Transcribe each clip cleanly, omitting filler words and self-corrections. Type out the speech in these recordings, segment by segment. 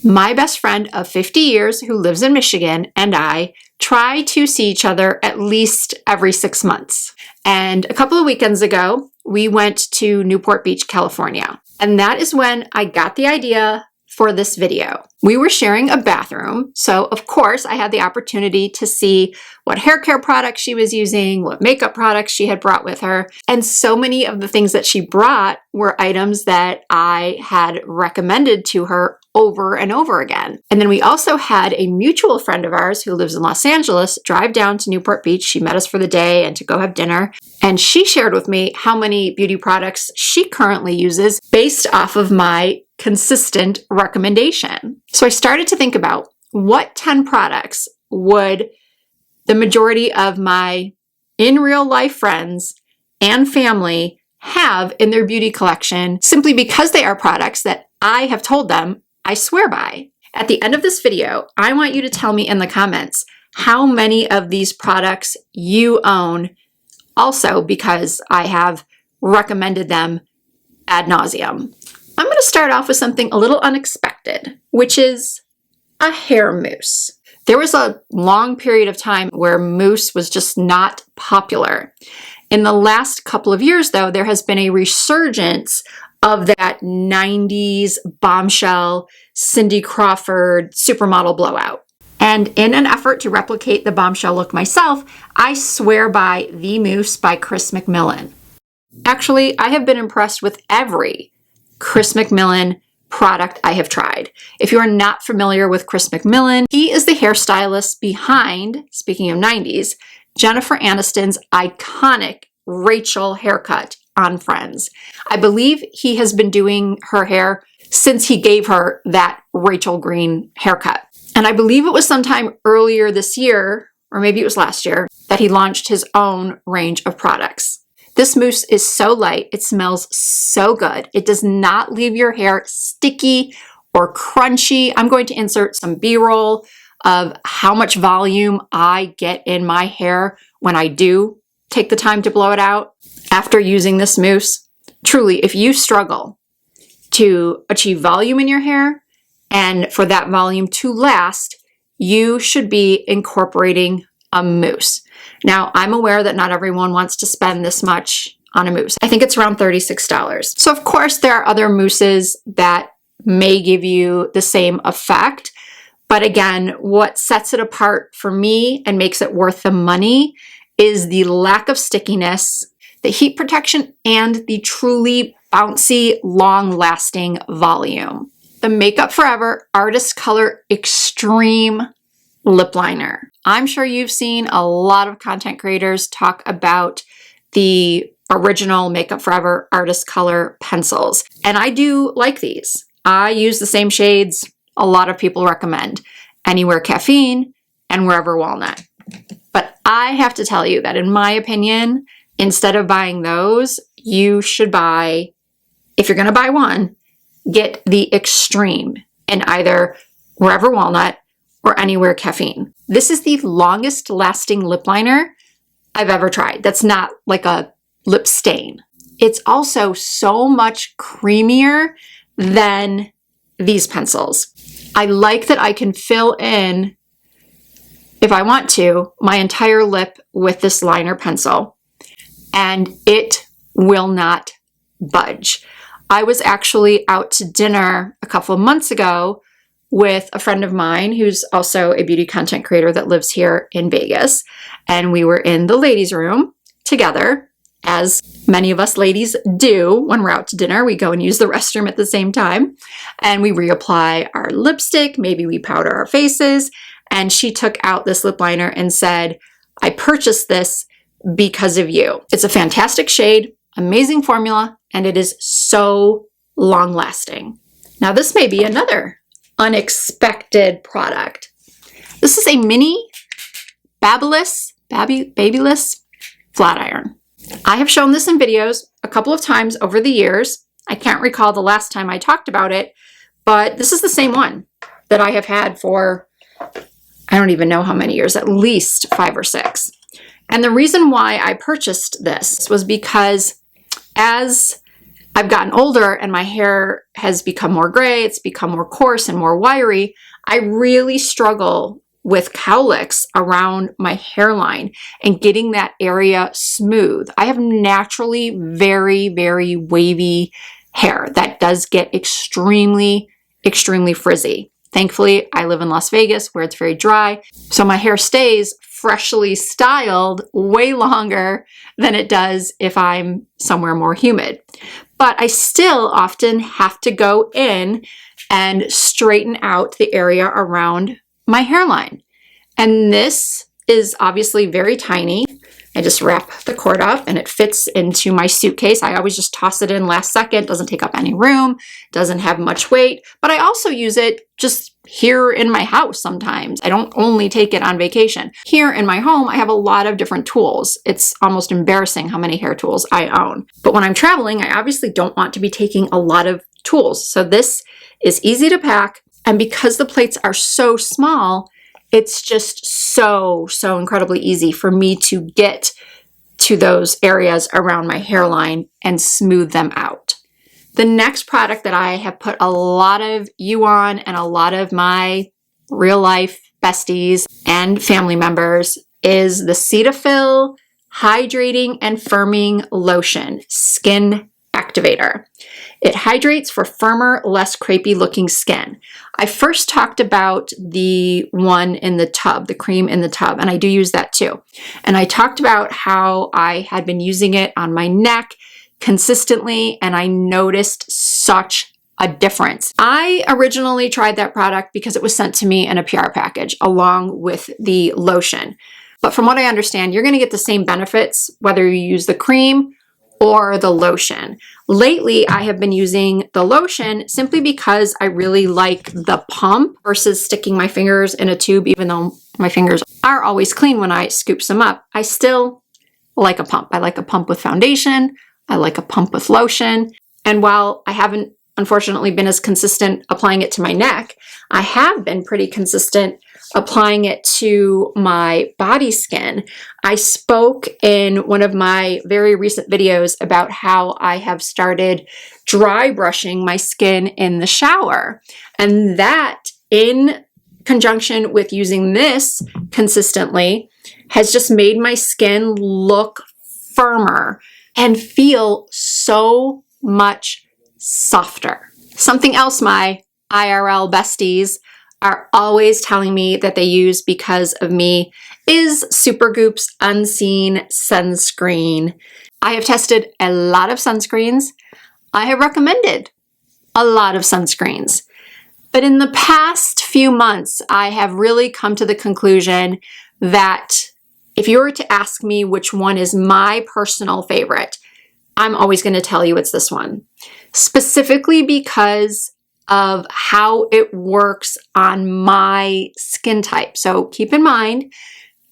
My best friend of 50 years who lives in Michigan and I try to see each other at least every 6 months. And a couple of weekends ago, we went to Newport Beach, California. And that is when I got the idea for this video. We were sharing a bathroom, so of course I had the opportunity to see what hair care products she was using, what makeup products she had brought with her, and so many of the things that she brought were items that I had recommended to her over and over again. And then we also had a mutual friend of ours who lives in Los Angeles drive down to Newport Beach. She met us for the day and to go have dinner. And she shared with me how many beauty products she currently uses based off of my consistent recommendation. So I started to think about what 10 products would the majority of my in real life friends and family have in their beauty collection simply because they are products that I have told them I swear by. At the end of this video, I want you to tell me in the comments how many of these products you own, also because I have recommended them ad nauseum. I'm going to start off with something a little unexpected, which is a hair mousse. There was a long period of time where mousse was just not popular. In the last couple of years, though, there has been a resurgence of that 90s bombshell Cindy Crawford supermodel blowout. And in an effort to replicate the bombshell look myself, I swear by the mousse by Chris McMillan. Actually, I have been impressed with every Chris McMillan product I have tried. If you are not familiar with Chris McMillan, he is the hairstylist behind, speaking of 90s, Jennifer Aniston's iconic Rachel haircut on Friends. I believe he has been doing her hair since he gave her that Rachel Green haircut. And I believe it was sometime earlier this year, or maybe it was last year, that he launched his own range of products. This mousse is so light, it smells so good. It does not leave your hair sticky or crunchy. I'm going to insert some B-roll of how much volume I get in my hair when I do take the time to blow it out after using this mousse. Truly, if you struggle to achieve volume in your hair and for that volume to last, you should be incorporating a mousse. Now, I'm aware that not everyone wants to spend this much on a mousse. I think it's around $36. So of course, there are other mousses that may give you the same effect. But again, what sets it apart for me and makes it worth the money is the lack of stickiness, the heat protection, and the truly bouncy, long-lasting volume. The Makeup Forever Artist Color Extreme Lip Liner. I'm sure you've seen a lot of content creators talk about the original Makeup Forever Artist Color pencils. And I do like these. I use the same shades a lot of people recommend. Anywhere Caffeine and Wherever Walnut. But I have to tell you that in my opinion, instead of buying those, you should buy, if you're going to buy one, get the Extreme in either Wherever Walnut or Anywhere Caffeine. This is the longest lasting lip liner I've ever tried. That's not like a lip stain. It's also so much creamier than these pencils. I like that I can fill in, if I want to, my entire lip with this liner pencil, and it will not budge. I was actually out to dinner a couple of months ago with a friend of mine who's also a beauty content creator that lives here in Vegas. And we were in the ladies' room together, as many of us ladies do when we're out to dinner. We go and use the restroom at the same time. And we reapply our lipstick, maybe we powder our faces. And she took out this lip liner and said, I purchased this because of you. It's a fantastic shade, amazing formula, and it is so long lasting. Now this may be another unexpected product. This is a mini Babyless flat iron. I have shown this in videos a couple of times over the years. I can't recall the last time I talked about it, but this is the same one that I have had for, I don't even know how many years, at least 5 or 6. And the reason why I purchased this was because as I've gotten older and my hair has become more gray, it's become more coarse and more wiry, I really struggle with cowlicks around my hairline and getting that area smooth. I have naturally very, very wavy hair that does get extremely, extremely frizzy. Thankfully, I live in Las Vegas where it's very dry, so my hair stays freshly styled way longer than it does if I'm somewhere more humid. But I still often have to go in and straighten out the area around my hairline. And this is obviously very tiny. I just wrap the cord up and it fits into my suitcase. I always just toss it in last second, doesn't take up any room, doesn't have much weight, but I also use it just here in my house sometimes. I don't only take it on vacation. Here in my home, I have a lot of different tools. It's almost embarrassing how many hair tools I own. But when I'm traveling, I obviously don't want to be taking a lot of tools. So this is easy to pack. And because the plates are so small, it's just so incredibly easy for me to get to those areas around my hairline and smooth them out. The next product that I have put a lot of you on and a lot of my real life besties and family members is the Cetaphil Hydrating and Firming Lotion Skin Activator. It hydrates for firmer, less crepey looking skin. I first talked about the one in the tub, the cream in the tub, and I do use that too. And I talked about how I had been using it on my neck consistently, and I noticed such a difference. I originally tried that product because it was sent to me in a PR package along with the lotion. But from what I understand, you're going to get the same benefits whether you use the cream or the lotion. Lately, I have been using the lotion simply because I really like the pump versus sticking my fingers in a tube, even though my fingers are always clean when I scoop them up. I still like a pump. I like a pump with foundation. I like a pump with lotion. And while I haven't, unfortunately, been as consistent applying it to my neck, I have been pretty consistent applying it to my body skin. I spoke in one of my very recent videos about how I have started dry brushing my skin in the shower. And that, in conjunction with using this consistently, has just made my skin look firmer and feel so much softer. Something else my IRL besties are always telling me that they use because of me is Supergoop's Unseen Sunscreen. I have tested a lot of sunscreens. I have recommended a lot of sunscreens. But in the past few months, I have really come to the conclusion that if you were to ask me which one is my personal favorite, I'm always going to tell you it's this one. Specifically because of how it works on my skin type. So keep in mind,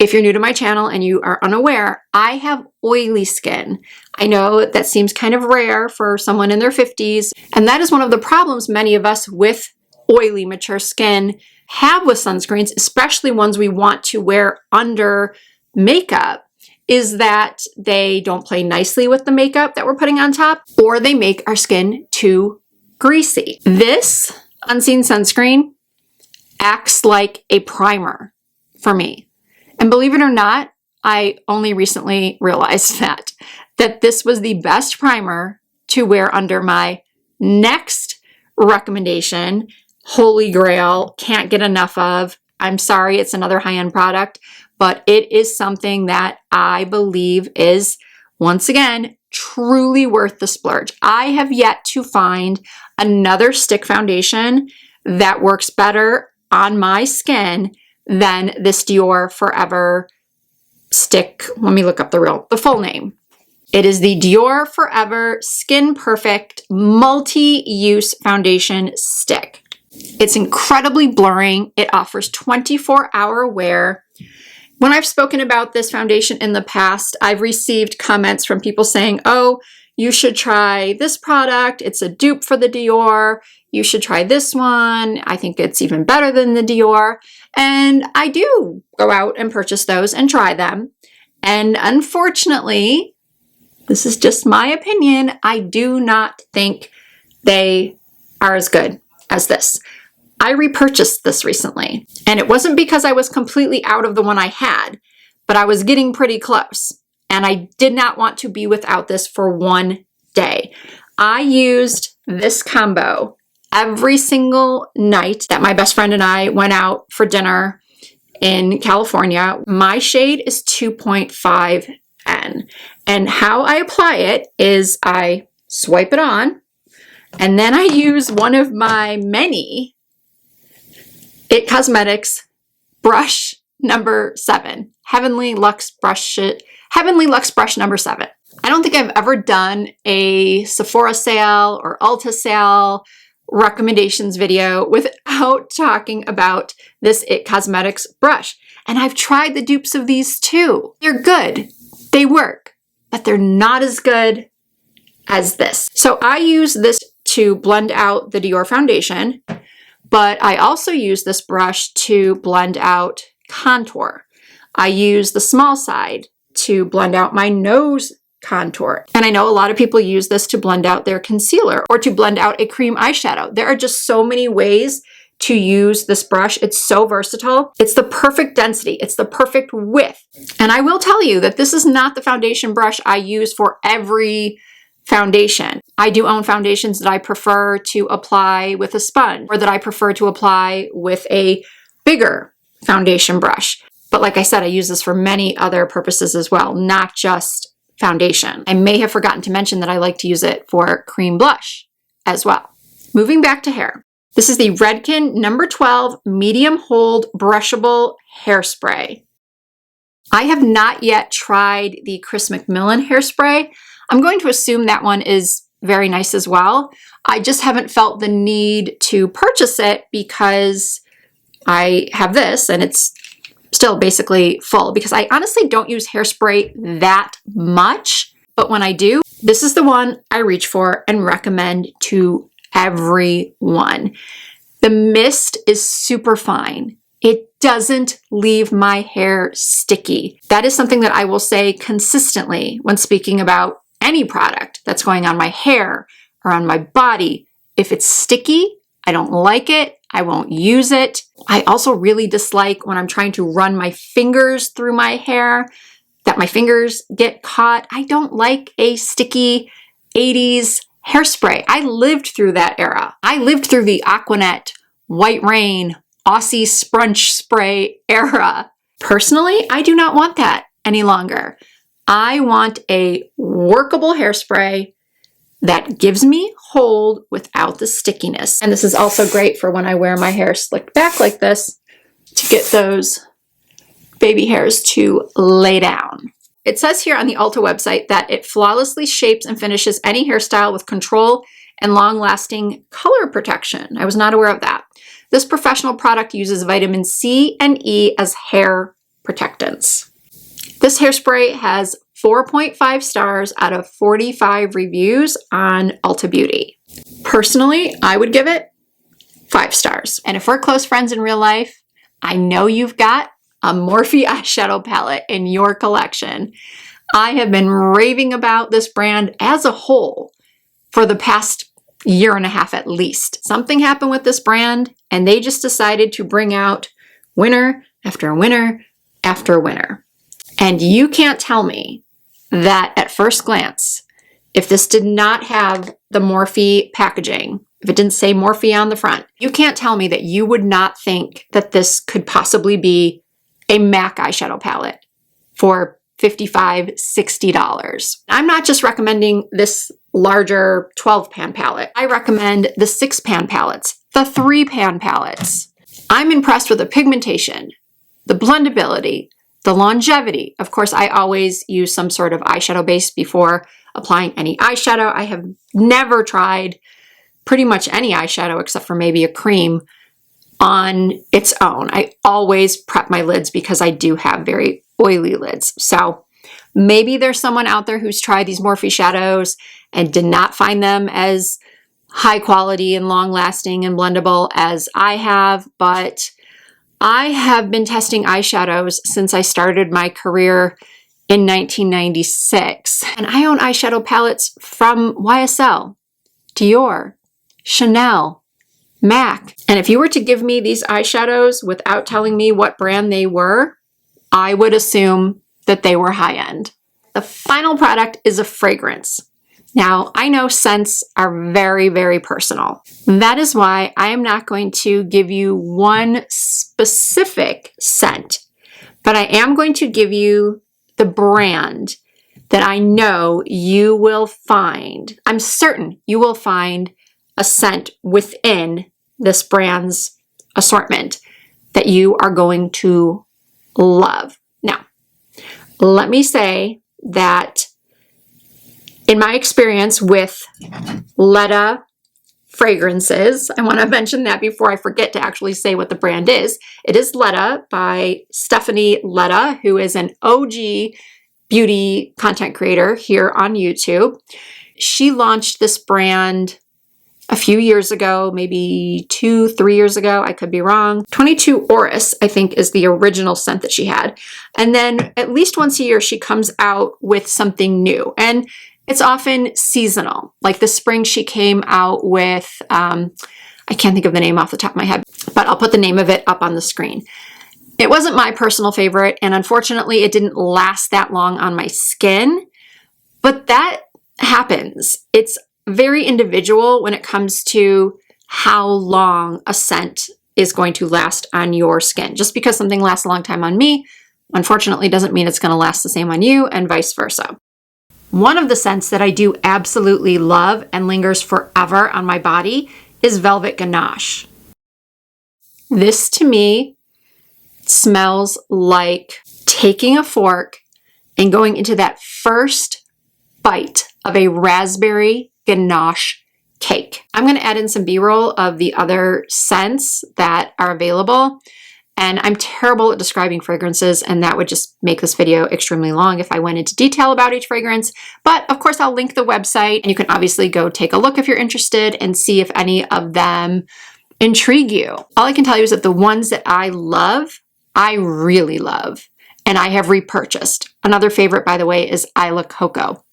if you're new to my channel and you are unaware, I have oily skin. I know that seems kind of rare for someone in their 50s, and that is one of the problems many of us with oily, mature skin have with sunscreens, especially ones we want to wear under makeup, is that they don't play nicely with the makeup that we're putting on top, or they make our skin too greasy. This Unseen Sunscreen acts like a primer for me. And believe it or not, I only recently realized that this was the best primer to wear under my next recommendation, Holy Grail, can't get enough of. I'm sorry, it's another high-end product, but it is something that I believe is, once again, truly worth the splurge. I have yet to find another stick foundation that works better on my skin than this Dior Forever stick. Let me look up the full name. It is the Dior Forever Skin Perfect Multi-Use Foundation Stick. It's incredibly blurring. It offers 24-hour wear. When I've spoken about this foundation in the past, I've received comments from people saying, oh, you should try this product. It's a dupe for the Dior. You should try this one. I think it's even better than the Dior. And I do go out and purchase those and try them. And unfortunately, This is just my opinion. I do not think they are as good as this. I repurchased this recently, and it wasn't because I was completely out of the one I had, but I was getting pretty close, and I did not want to be without this for one day. I used this combo every single night that my best friend and I went out for dinner in California. My shade is 2.5N, and how I apply it is I swipe it on, and then I use one of my many It Cosmetics brush number 7, Heavenly Luxe brush number 7. I don't think I've ever done a Sephora sale or Ulta sale recommendations video without talking about this It Cosmetics brush. And I've tried the dupes of these too. They're good, they work, but they're not as good as this. So I use this to blend out the Dior foundation, but I also use this brush to blend out contour. I use the small side to blend out my nose contour. And I know a lot of people use this to blend out their concealer or to blend out a cream eyeshadow. There are just so many ways to use this brush. It's so versatile. It's the perfect density. It's the perfect width. And I will tell you that this is not the foundation brush I use for every foundation. I do own foundations that I prefer to apply with a sponge, or that I prefer to apply with a bigger foundation brush. But like I said, I use this for many other purposes as well, not just foundation. I may have forgotten to mention that I like to use it for cream blush as well. Moving back to hair. This is the Redken number 12 medium hold brushable hairspray. I have not yet tried the Chris McMillan hairspray. I'm going to assume that one is very nice as well. I just haven't felt the need to purchase it because I have this and it's still basically full, because I honestly don't use hairspray that much. But when I do, this is the one I reach for and recommend to everyone. The mist is super fine. It doesn't leave my hair sticky. That is something that I will say consistently when speaking about any product that's going on my hair or on my body. If it's sticky, I don't like it. I won't use it. I also really dislike when I'm trying to run my fingers through my hair, that my fingers get caught. I don't like a sticky 80s hairspray. I lived through that era. I lived through the Aquanet, White Rain, Aussie Sprunch Spray era. Personally, I do not want that any longer. I want a workable hairspray that gives me hold without the stickiness. And this is also great for when I wear my hair slicked back like this to get those baby hairs to lay down. It says here on the Ulta website that it flawlessly shapes and finishes any hairstyle with control and long-lasting color protection. I was not aware of that. This professional product uses vitamin C and E as hair protectants. This hairspray has 4.5 stars out of 45 reviews on Ulta Beauty. Personally, I would give it 5 stars. And if we're close friends in real life, I know you've got a Morphe eyeshadow palette in your collection. I have been raving about this brand as a whole for the past year and a half at least. Something happened with this brand and they just decided to bring out winner after winner after winner. And you can't tell me that at first glance, if this did not have the Morphe packaging, if it didn't say Morphe on the front, you can't tell me that you would not think that this could possibly be a MAC eyeshadow palette for $55, $60. I'm not just recommending this larger 12-pan palette. I recommend the 6-pan palettes, the 3-pan palettes. I'm impressed with the pigmentation, the blendability, the longevity. Of course, I always use some sort of eyeshadow base before applying any eyeshadow. I have never tried pretty much any eyeshadow except for maybe a cream on its own. I always prep my lids because I do have very oily lids. So maybe there's someone out there who's tried these Morphe shadows and did not find them as high quality and long lasting and blendable as I have, but I have been testing eyeshadows since I started my career in 1996. And I own eyeshadow palettes from YSL, Dior, Chanel, MAC. And if you were to give me these eyeshadows without telling me what brand they were, I would assume that they were high-end. The final product is a fragrance. Now, I know scents are very, very personal. That is why I am not going to give you one specific scent, but I am going to give you the brand that I know you will find. I'm certain you will find a scent within this brand's assortment that you are going to love. Now, let me say that in my experience with Letta fragrances, I want to mention that before I forget to actually say what the brand is. It is Letta by Stephanie Letta, who is an OG beauty content creator here on YouTube. She launched this brand a few years ago, maybe 2-3 years ago, I could be wrong. 22 Orris, I think, is the original scent that she had. And then at least once a year, she comes out with something new. And it's often seasonal. Like this spring, she came out with, I can't think of the name off the top of my head, but I'll put the name of it up on the screen. It wasn't my personal favorite, and unfortunately, it didn't last that long on my skin, but that happens. It's very individual when it comes to how long a scent is going to last on your skin. Just because something lasts a long time on me, unfortunately, doesn't mean it's going to last the same on you, and vice versa. One of the scents that I do absolutely love and lingers forever on my body is Velvet Ganache. This to me smells like taking a fork and going into that first bite of a raspberry ganache cake. I'm going to add in some B-roll of the other scents that are available. And I'm terrible at describing fragrances, and that would just make this video extremely long if I went into detail about each fragrance. But of course, I'll link the website, and you can obviously go take a look if you're interested and see if any of them intrigue you. All I can tell you is that the ones that I love, I really love, and I have repurchased. Another favorite, by the way, is Isla Coco.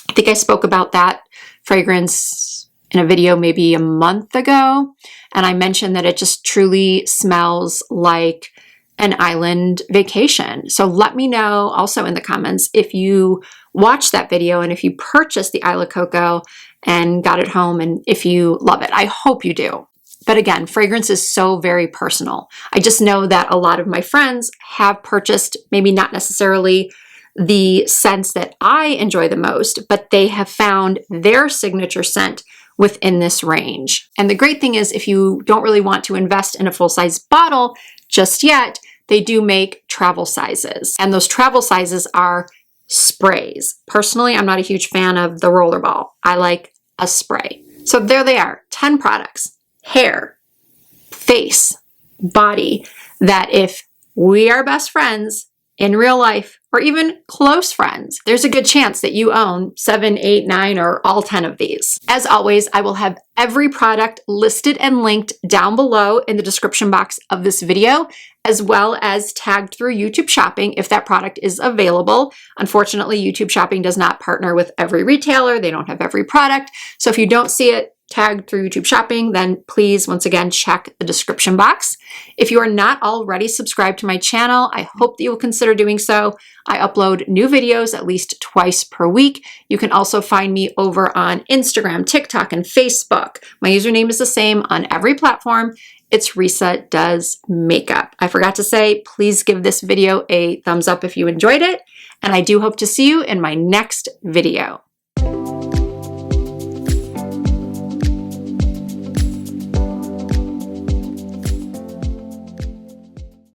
I think I spoke about that fragrance in a video maybe a month ago, and I mentioned that it just truly smells like an island vacation. So let me know also in the comments if you watched that video and if you purchased the Isla Coco and got it home and if you love it. I hope you do. But again, fragrance is so very personal. I just know that a lot of my friends have purchased, maybe not necessarily the scents that I enjoy the most, but they have found their signature scent within this range. And the great thing is, if you don't really want to invest in a full-size bottle just yet, they do make travel sizes. And those travel sizes are sprays. Personally, I'm not a huge fan of the rollerball. I like a spray. So there they are, 10 products, hair, face, body, that if we are best friends in real life, or even close friends, there's a good chance that you own 7, 8, 9, or all 10 of these. As always, I will have every product listed and linked down below in the description box of this video, as well as tagged through YouTube Shopping if that product is available. Unfortunately, YouTube Shopping does not partner with every retailer. They don't have every product. So if you don't see it tagged through YouTube Shopping, then please, once again, check the description box. If you are not already subscribed to my channel, I hope that you will consider doing so. I upload new videos at least twice per week. You can also find me over on Instagram, TikTok, and Facebook. My username is the same on every platform. It's Risa Does Makeup. I forgot to say, please give this video a thumbs up if you enjoyed it, and I do hope to see you in my next video.